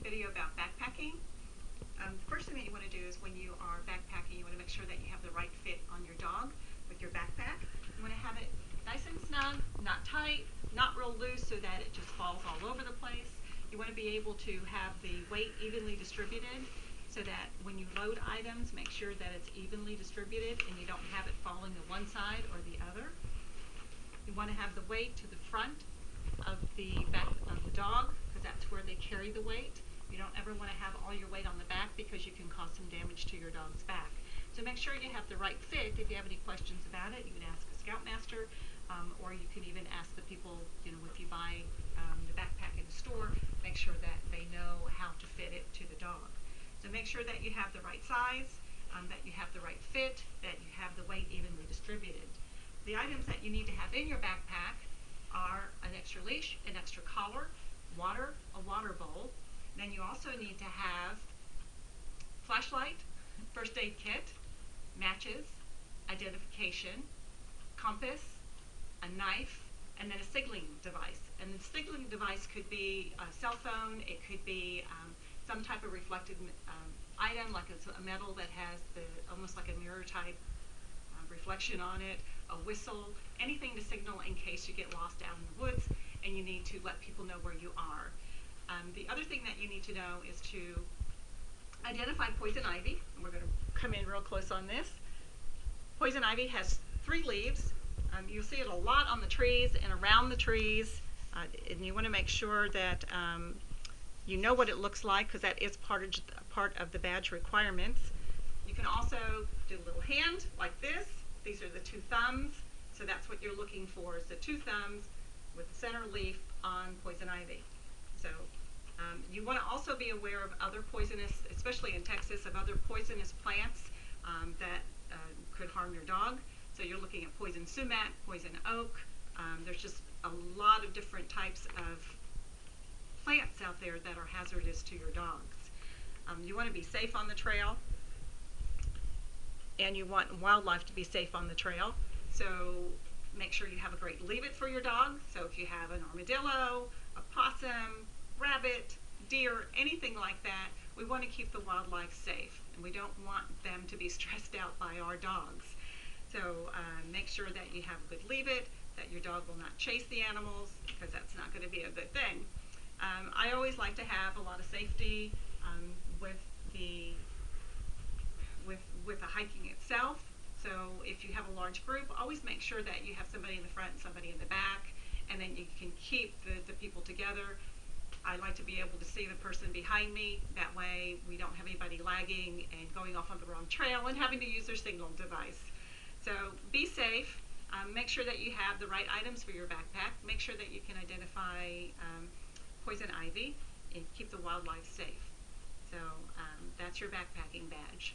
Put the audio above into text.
video about backpacking. The first thing that you want to do is when you are backpacking, you want to make sure that you have the right fit on your dog with your backpack. You want to have it nice and snug, not tight, not real loose so that it just falls all over the place. You want to be able to have the weight evenly distributed so that when you load items, make sure that it's evenly distributed and you don't have it falling to one side or the other. You want to have the weight to the front of the back of the dog because that's where they carry the weight. You don't ever want to have all your weight on the back because you can cause some damage to your dog's back. So make sure you have the right fit. If you have any questions about it, you can ask a Scoutmaster, or you can even ask the people, if you buy the backpack in the store, make sure that they know how to fit it to the dog. So make sure that you have the right size, that you have the right fit, that you have the weight evenly distributed. The items that you need to have in your backpack are an extra leash, an extra collar, water, a water bowl. Then you also need to have flashlight, first aid kit, matches, identification, compass, a knife, and then a signaling device. And the signaling device could be a cell phone, it could be some type of reflective item, like it's a metal that has almost like a mirror type reflection on it, a whistle, anything to signal in case you get lost out in the woods and you need to let people know where you are. The other thing that you need to know is to identify poison ivy, and we're going to come in real close on this. Poison ivy has 3 leaves. You'll see it a lot on the trees and around the trees, and you want to make sure that you know what it looks like because that is part of the badge requirements. You can also do a little hand like this. These are the 2 thumbs, so that's what you're looking for is the 2 thumbs with the center leaf on poison ivy. So you want to also be aware of other poisonous, especially in Texas, of other poisonous plants that could harm your dog. So you're looking at poison sumac, poison oak. There's just a lot of different types of plants out there that are hazardous to your dogs. You want to be safe on the trail, and you want wildlife to be safe on the trail. So make sure you have a great leave-it for your dog. So if you have an armadillo, a possum, rabbit, deer, anything like that, we want to keep the wildlife safe, and we don't want them to be stressed out by our dogs. So make sure that you have a good leave-it, that your dog will not chase the animals, because that's not going to be a good thing. I always like to have a lot of safety with the hiking itself. So if you have a large group, always make sure that you have somebody in the front and somebody in the back, and then you can keep the people together. I like to be able to see the person behind me. That way we don't have anybody lagging and going off on the wrong trail and having to use their signal device. So be safe. Make sure that you have the right items for your backpack. Make sure that you can identify poison ivy and keep the wildlife safe. So that's your backpacking badge.